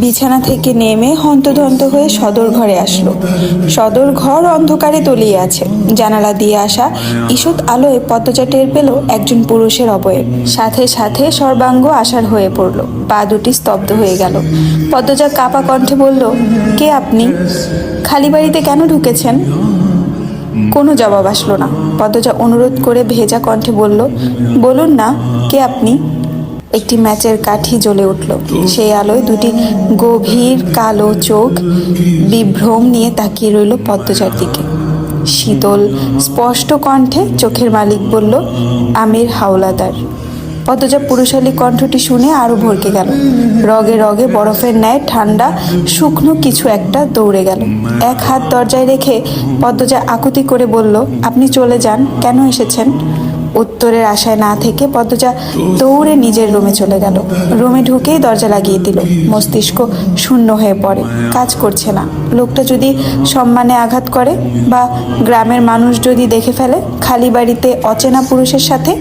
বিছানা থেকে নেমে হন্তদন্ত হয়ে সদর ঘরে আসলো। সদর ঘর অন্ধকারে তলিয়ে আছে। জানালা দিয়ে আসা ঈষৎ আলোয় পদ্মজা টের পেল একজন পুরুষের অবয়ব। সাথে সাথে সর্বাঙ্গ আষাঢ় হয়ে পড়ল, পা দুটি স্তব্ধ হয়ে গেল। পদ্মজা কাঁপা কণ্ঠে বলল, কে আপনি? খালি বাড়িতে কেন ঢুকেছেন? কোনো জবাব আসলো না। পদ্মজা অনুরোধ করে ভেজা কণ্ঠে বলল, বলুন না, কে আপনি? একটি ম্যাচের কাঠি জ্বলে উঠল। সেই আলোয় দুটি গভীর কালো চোখ বিভ্রম নিয়ে তাকিয়ে রইল পদ্মজার দিকে। শীতল স্পষ্ট কণ্ঠে চোখের মালিক বলল, আমির হাওলাদার। পদ্মজা পুরুষালী কণ্ঠটি শুনে আরো ভরকে গেল। রগে রগে বরফের ন্যায় ঠান্ডা শুকনো কিছু একটা দৌড়ে গেল। এক হাত দরজায় রেখে পদ্মজা আকুতি করে বলল, আপনি চলে যান, কেন এসেছেন? উত্তরের আশায় না থেকে পদ্মজা দৌড়ে নিজের রুমে চলে গেল। রুমে ঢুকেই দরজা লাগিয়ে দিল। মস্তিষ্ক শূন্য হয়ে পড়ে, কাজ করছে না। লোকটা যদি সম্মানে আঘাত করে বা গ্রামের মানুষ যদি দেখে ফেলে, খালি বাড়িতে অচেনা পুরুষের সাথে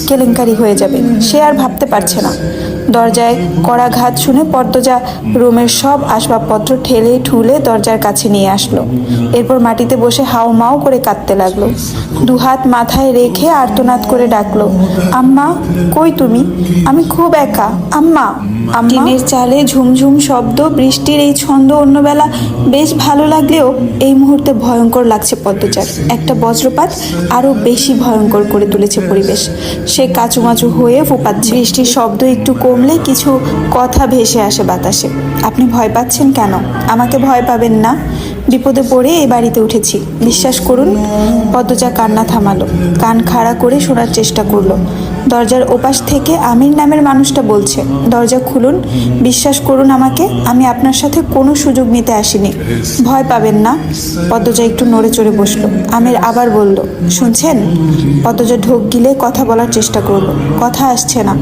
কেলেঙ্কারি হয়ে যাবে। সে আর ভাবতে পারছে না। দরজায় কড়া ঘাত শুনে পদ্মজা রুমের সব আসবাবপত্র ঠেলে ঠুলে দরজার কাছে নিয়ে আসলো। এরপর মাটিতে বসে হাও মাও করে কাঁদতে লাগলো। দুহাত মাথায় রেখে আর্তনাদ করে ডাকলো, আম্মা, কই তুমি? আমি খুব একা, আম্মা। টিনের চালে ঝুমঝুম শব্দ, বৃষ্টির এই ছন্দ অন্যবেলা বেশ ভালো লাগলেও এই মুহূর্তে ভয়ঙ্কর লাগছে পদ্মজার। একটা বজ্রপাত আরো বেশি ভয়ঙ্কর করে তুলেছে পরিবেশ। সে কাচুমাচু হয়ে ফোপাচ্ছে। বৃষ্টির শব্দ একটু কমলে কিছু কথা ভেসে আসে বাতাসে। আপনি ভয় পাচ্ছেন কেন? আমাকে ভয় পাবেন না। বিপদে পড়ে এই বাড়িতে উঠেছি, বিশ্বাস করুন। পদ্মজা কান্না থামালো, কান খাড়া করে শোনার চেষ্টা করলো। দরজার ওপাশ থেকে আমির নামের মানুষটা বলছে, দরজা খুলুন, বিশ্বাস করুন আমাকে, আমি আপনার সাথে কোনো সুযোগ নিতে আসিনি, ভয় পাবেন না। পদ্মজা একটু নড়ে চড়ে বসলো। আমির আবার বলল, শুনছেন? পদ্মজা ঢোক গিলে কথা বলার চেষ্টা করলো, কথা আসছে না।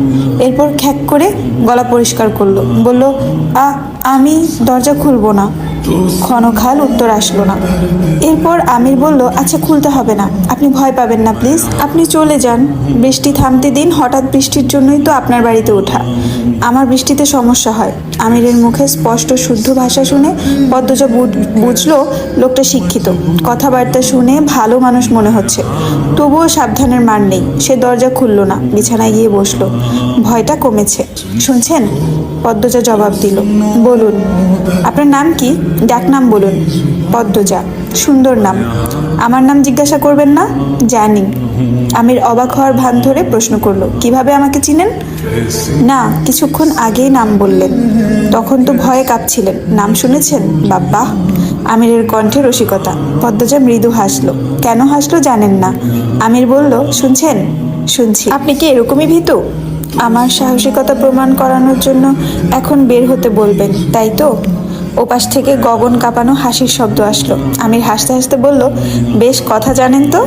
এরপর খ্যাক করে গলা পরিষ্কার করলো, বলল, আমি দরজা খুলবো না। ক্ষণকাল উত্তর আসলো না। এরপর আমির বলল, আচ্ছা, খুলতে হবে না, আপনি ভয় পাবেন না, প্লিজ, আপনি চলে যান। বৃষ্টি থামতে দিন, হঠাৎ বৃষ্টির জন্যই তো আপনার বাড়িতে ওঠা। আমার বৃষ্টিতে সমস্যা হয়। আমিরের মুখে স্পষ্ট শুদ্ধ ভাষা শুনে পদ্মজা বুঝলো লোকটা শিক্ষিত, কথাবার্তা শুনে ভালো মানুষ মনে হচ্ছে। তবুও সাবধানের মার নেই। সে দরজা খুলল না, বিছানায় গিয়ে বসলো। ভয়টা কমেছে। শুনছেন? পদ্মজা জবাব দিল, বলুন। আপনার নাম কি? ডাকনাম বলুন। পদ্মজা, সুন্দর নাম। আমার নাম জিজ্ঞাসা করবেন না? জানি। আমির অবাক হওয়ার ভান ধরে প্রশ্ন করলো, কিভাবে আমাকে চিনেন? না, কিছুক্ষণ আগেই নাম বললেন, তখন তো ভয়ে কাঁপছিলেন। নাম শুনেছেন? বাবা। আমিরের কণ্ঠে রসিকতা। পদ্মজা মৃদু হাসলো। কেন হাসলো জানেন না? আমির বলল, শুনছেন? শুনছি। আপনি কি এরকমই ভীতু? আমার সাহসিকতা প্রমাণ করানোর জন্য এখন বের হতে বলবেন, তাই তো? ওপাশ থেকে গগন কাঁপানো হাসির শব্দ আসলো। আমির হাসতে হাসতে বলল, বেশ কথা জানেন তো।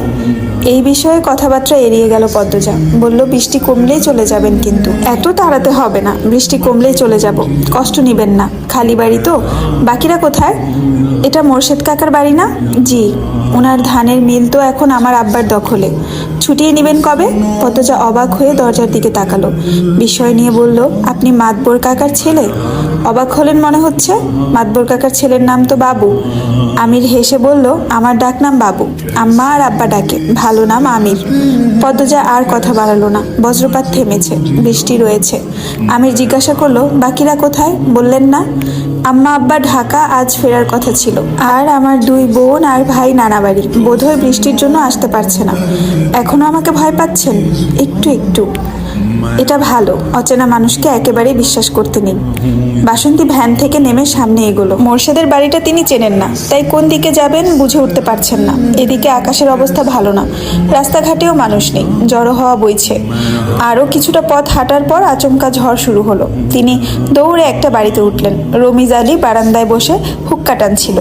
এই বিষয়ে কথাবার্তা এড়িয়ে গেল পদ্মজা। বলল, বৃষ্টি কমলেই চলে যাবেন, কিন্তু এত তাড়াতে হবে না। বৃষ্টি কমলেই চলে যাব, কষ্ট নিবেন না। খালি বাড়ি তো। বাকিরা কোথায়? এটা মোর্শেদ কাকার বাড়ি না? জি। ওনার ধানের মিল তো এখন আমার আব্বার দখলে। ছুটিয়ে নেবেন কবে? পদ্মজা অবাক হয়ে দরজার দিকে তাকালো। বিস্ময় নিয়ে বলল, আপনি মাতবর কাকার ছেলে? অবাক হলেন মনে হচ্ছে। মাতবর কাকার ছেলের নাম তো বাবু। আমির হেসে বলল, আমার ডাক নাম বাবু, আম্মা আর আব্বা ডাকে, ভালো নাম আমির। পদ্মজা আর কথা বাড়ালো না। বজ্রপাত থেমেছে, বৃষ্টি রয়েছে। আমির জিজ্ঞাসা করলো, বাকিরা কোথায়? বললেন না? আম্মা আব্বা ঢাকা, আজ ফেরার কথা ছিল। আর আমার দুই বোন আর ভাই নানা বাড়ি, বোধহয় বৃষ্টির জন্য আসতে পারছে না। এখনো আমাকে ভয় পাচ্ছেন? একটু একটু। এটা ভালো, অচেনা মানুষকে একেবারেই বিশ্বাস করতে নেই। বাসন্তী ভ্যান থেকে নেমে সামনে এগোলো। মোর্শেদের বাড়িটা তিনি চেনেন না, তাই কোন দিকে যাবেন বুঝে উঠতে পারছেন না। এদিকে আকাশের অবস্থা ভালো না, রাস্তাঘাটেও মানুষ নেই, জড়ো হওয়া বইছে। আরও কিছুটা পথ হাঁটার পর আচমকা ঝড় শুরু হলো। তিনি দৌড়ে একটা বাড়িতে উঠলেন। রমিজ আলী বারান্দায় বসে হুক্কা টানছিল।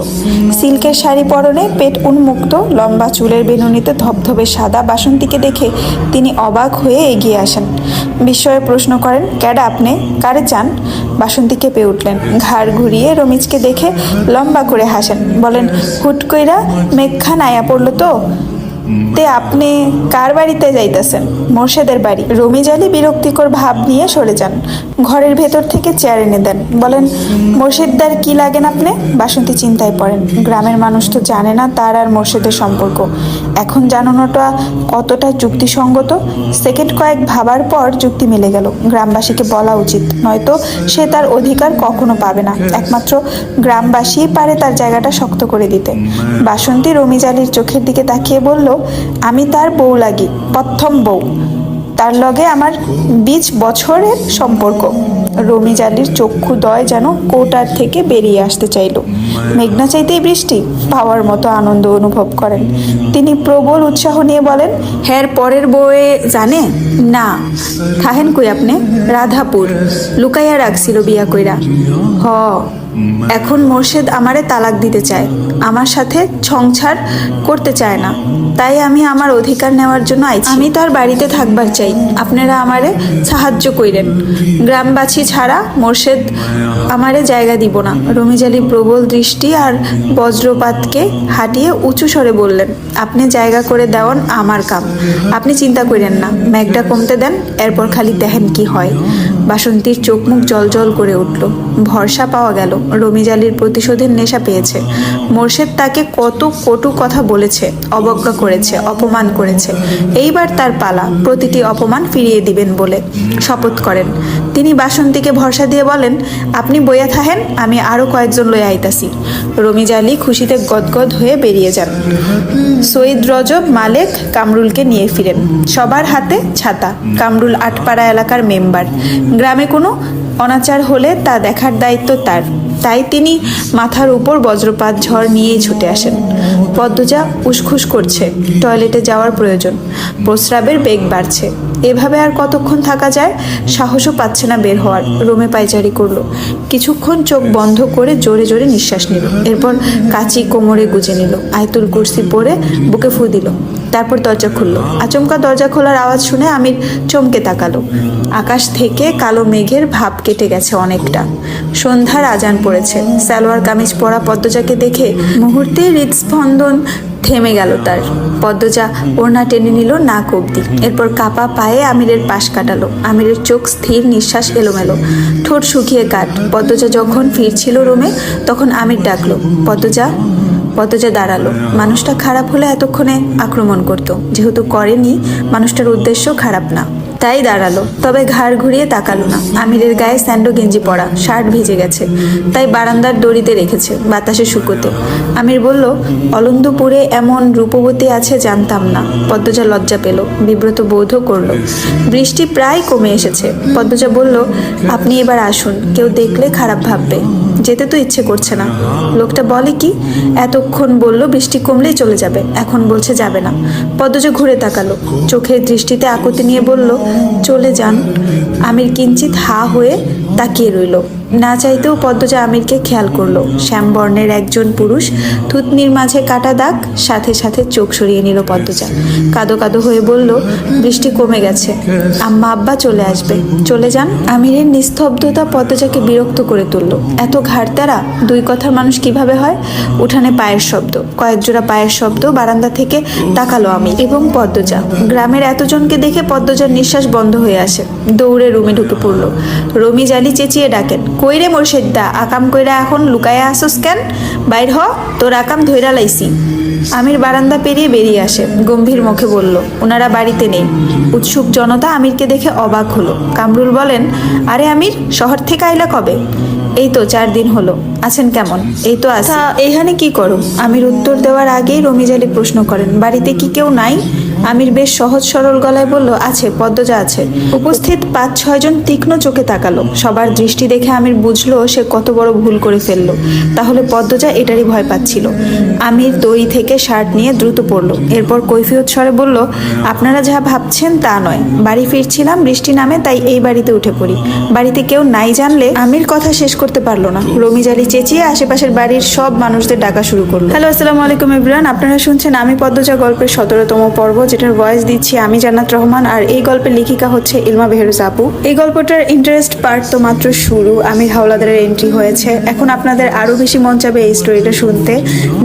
সিল্কের শাড়ি পরনে, পেট উন্মুক্ত, লম্বা চুলের বেনুনিতে ধবধবে সাদা। বাসন্তীকে দেখে তিনি অবাক হয়ে এগিয়ে আসেন। বিস্ময়ে প্রশ্ন করেন, ক্যাডা আপনি? কারে চান? বাসন্তী কেঁপে উঠলেন। ঘাড় ঘুরিয়ে রমিজকে দেখে লম্বা করে হাসেন। বলেন, হুট কইরা মেঘখান আয়া পড়লো তো। তে আপনি কার বাড়িতে যাইতেছেন? মোর্শেদের বাড়ি। রমিজ আলী বিরক্তিকর ভাব নিয়ে সরে যান, ঘরের ভেতর থেকে চেয়ার এনে দেন, বলেন মোর্শেদদার কি লাগেন আপনি? বাসন্তী চিন্তায় পড়েন, গ্রামের মানুষ তো জানে না তার আর মোর্শেদের সম্পর্ক। এখন জানানোটা কতটা যুক্তিসঙ্গত? সেকেন্ড কয়েক ভাবার পর যুক্তি মিলে গেল, গ্রামবাসীকে বলা উচিত, নয়তো সে তার অধিকার কখনো পাবে না। একমাত্র গ্রামবাসীই পারে তার জায়গাটা শক্ত করে দিতে। বাসন্তী রমিজ আলীর চোখের দিকে তাকিয়ে বলল, আমি তার বউ লাগি, প্রথম বউ। তার লগে আমার 20 বছরের সম্পর্ক। রমিজ আলীর চক্ষুদ্বয় যেন কোটার থেকে বেরিয়ে আসতে চাইল। মেঘনা চাইতেই বৃষ্টি পাওয়ার মতো আনন্দ অনুভব করেন। তিনি প্রবল উৎসাহ নিয়ে বলেন, হ্যার পরের বউয়ে জানে না? থাহেন কই আপনি? রাধাপুর। লুকাইয়া রাখছিল বিয়া কইরা। হ, এখন মোর্শেদ আমারে তালাক দিতে চায়, আমার সাথে সংসার করতে চায় না, তাই আমি আমার অধিকার নেওয়ার জন্য আইছি। আমি তার বাড়িতে থাকবার চাই, আপনারা আমারে সাহায্য কইরেন। গ্রামবাসী ছাড়া মোর্শেদ আমারে জায়গা দিব না। রমিজ আলী প্রবল দৃষ্টি আর বজ্রপাতকে হাঁটিয়ে উঁচু স্বরে বললেন, আপনি জায়গা করে দেওয়ান আমার কাম, আপনি চিন্তা করেন না। মেঘটা কমতে দেন, এরপর খালি দেখেন কি হয়। বাসন্তীর চোখ মুখ জল জল করে উঠল। ভরসা পাওয়া গেল, রমিজ আলীর প্রতিশোধের নেশা পেয়েছে। মোর্শেদ তাকে কত কটু কথা বলেছে, অবজ্ঞা করেছে, অপমান করেছে। এইবার তার পালা, প্রতিটি অপমান ফিরিয়ে দিবেন বলে শপথ করেন। তিনি বাসন্তীকে ভরসা দিয়ে বলেন, আপনি বইয়া থাহেন, আমি আরো কয়েকজন লইয়া আইতাছি। রমিজ আলী খুশিতে গদগদ হয়ে বেরিয়ে যান। সৈয়দ রজব, মালেক, কামরুলকে নিয়ে ফিরেন। সবার হাতে ছাতা। কামরুল আটপাড়া এলাকার মেম্বার, গ্রামে কোনো অনাচার হলে তা দেখার দায়িত্ব তার, তাই তিনি মাথার উপর বজ্রপাত ঝড় নিয়েই ছুটে আসেন। পদ্মজা উসখুস করছে, টয়লেটে যাওয়ার প্রয়োজন, প্রস্রাবের বেগ বাড়ছে। এভাবে আর কতক্ষণ থাকা যায়? সাহসও পাচ্ছে না বের হওয়ার। রুমে পায়চারি করলো, কিছুক্ষণ চোখ বন্ধ করে জোরে জোরে নিঃশ্বাস নিল, এরপর কাঁচি কোমরে গুজে নিল, আয়তুল কুরসি পরে বুকে ফু দিল। তারপর দরজা খুললো। আচমকা দরজা খোলার আওয়াজ শুনে আমির চমকে তাকালো। আকাশ থেকে কালো মেঘের ভাব কেটে গেছে অনেকটা। সন্ধ্যার আজান পড়েছে। সালোয়ার কামিজ পরা পদ্মজাকে দেখে মুহূর্তে হৃদস্পন্দন থেমে গেল তার। পদ্মজা ওড়না টেনে নিল নাক অব্দি, এরপর কাপা পায়ে আমিরের পাশ কাটালো। আমিরের চোখ স্থির, নিঃশ্বাস এলোমেলো, ঠোঁট শুকিয়ে কাট। পদ্মজা যখন ফিরছিল রুমে, তখন আমির ডাকলো, পদ্মজা। পদ্মজা দাঁড়ালো। মানুষটা খারাপ হলে এতক্ষণে আক্রমণ করত, যেহেতু করেনি মানুষটার উদ্দেশ্য খারাপ না, তাই দাঁড়ালো। তবে ঘাড় ঘুরিয়ে তাকালো না। আমিরের গায়ে স্যান্ডো গেঞ্জি পরা, শার্ট ভিজে গেছে, তাই বারান্দার দড়িতে রেখেছে, বাতাসে শুকোতে। আমির বলল, অলন্দপুরে এমন রূপবতী আছে জানতাম না। পদ্মজা লজ্জা পেল, বিব্রত বোধ করল। বৃষ্টি প্রায় কমে এসেছে। পদ্মজা বলল, আপনি এবার আসুন, কেউ দেখলে খারাপ ভাববে। যেতে তো ইচ্ছে করছে না। লোকটা বলে কি, এতক্ষণ বলল বৃষ্টি কমলেই চলে যাবে, এখন বলছে যাবে না। পদ্মজা ঘুরে তাকালো, চোখের দৃষ্টিতে আকুতি নিয়ে বলল, চলে যান। আমির কিঞ্চিত হা হয়ে তাকিয়ে রইল। না চাইতেও পদ্মজা আমিরকে খেয়াল করলো। শ্যামবর্ণের একজন পুরুষ, থুতনির মাঝে কাটা দাগ। সাথে সাথে চোখ সরিয়ে নিল পদ্মজা। কাদো কাদো হয়ে বলল, বৃষ্টি কমে গেছে, আম্মা আব্বা চলে আসবে, চলে যান। আমিরের নিস্তব্ধতা পদ্মজাকে বিরক্ত করে তুলল। এত ঘাড়তেরা দুই কথার মানুষ কিভাবে হয়? উঠানে পায়ের শব্দ, কয়েক জোড়া পায়ের শব্দ। বারান্দা থেকে তাকালো আমির এবং পদ্মজা। গ্রামের এতজনকে দেখে পদ্মজার নিঃশ্বাস বন্ধ হয়ে আসে। দৌড়ে রুমে ঢুকে পড়ল। রমিজ আলী চেঁচিয়ে ডাকেন, কইরে মোর্শেদদা, আকাম কইরা এখন লুকায়া আসোস কেন? বাইর হ, তোর আকাম ধইরা লাইছি। আমির বারান্দা পেরিয়ে বেরিয়ে আসে, গম্ভীর মুখে বলল, ওনারা বাড়িতে নেই। উৎসুক জনতা আমিরকে দেখে অবাক হলো। কামরুল বলেন, আরে আমির, শহর থেকে আইলা কবে? এই তো 4 দিন হলো। আছেন কেমন? এই তো আছি। এইখানে কি করো? আমির উত্তর দেওয়ার আগেই রমিজ আলী প্রশ্ন করেন, বাড়িতে কি কেউ নাই? আমির বেশ সহজ সরল গলায় বলল, আছে, পদ্মজা আছে। উপস্থিত 5-6 জন তীক্ষ্ণ চোখে তাকালো। সবার দৃষ্টি দেখে আমির বুঝলো সে কত বড় ভুল করে ফেললো। তাহলে পদ্মজা এটারই ভয় পাচ্ছিল। আমির দড়ি থেকে শার্ট নিয়ে দ্রুত পড়লো, এরপর কৈফিয়ত স্বরে বলল, আপনারা যা ভাবছেন তা নয়। বাড়ি ফিরছিলাম, বৃষ্টি নামে, তাই এই বাড়িতে উঠে পড়ি। বাড়িতে কেউ নাই জানলে। আমির কথা শেষ করতে পারলো না। রমিজ আলী চেঁচিয়ে আশেপাশের বাড়ির সব মানুষদের ডাকা শুরু করলো। হ্যালো, আসসালামু আলাইকুম এভরিওয়ান। আপনারা শুনছেন আমি পদ্মজা গল্পের 17তম পর্ব, যেটার ভয়েস দিচ্ছি আমি জান্নাত রহমান, আর এই গল্পের লেখিকা হচ্ছে ইলমা বেহরুজ আপু। এই গল্পটার ইন্টারেস্ট পার্ট তো মাত্র শুরু, আমির হাওলাদারের এন্ট্রি হয়েছে। এখন আপনাদের আরো বেশি মন চাবে এই স্টোরিটা শুনতে।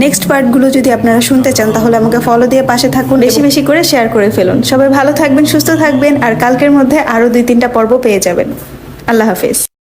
নেক্সট পার্টগুলো যদি আপনারা শুনতে চান তাহলে আমাকে ফলো দিয়ে পাশে থাকুন, বেশি বেশি করে শেয়ার করে ফেলুন। সবাই ভালো থাকবেন, সুস্থ থাকবেন, আর কালকের মধ্যে আরো 2-3টা পর্ব পেয়ে যাবেন। আল্লাহ হাফেজ।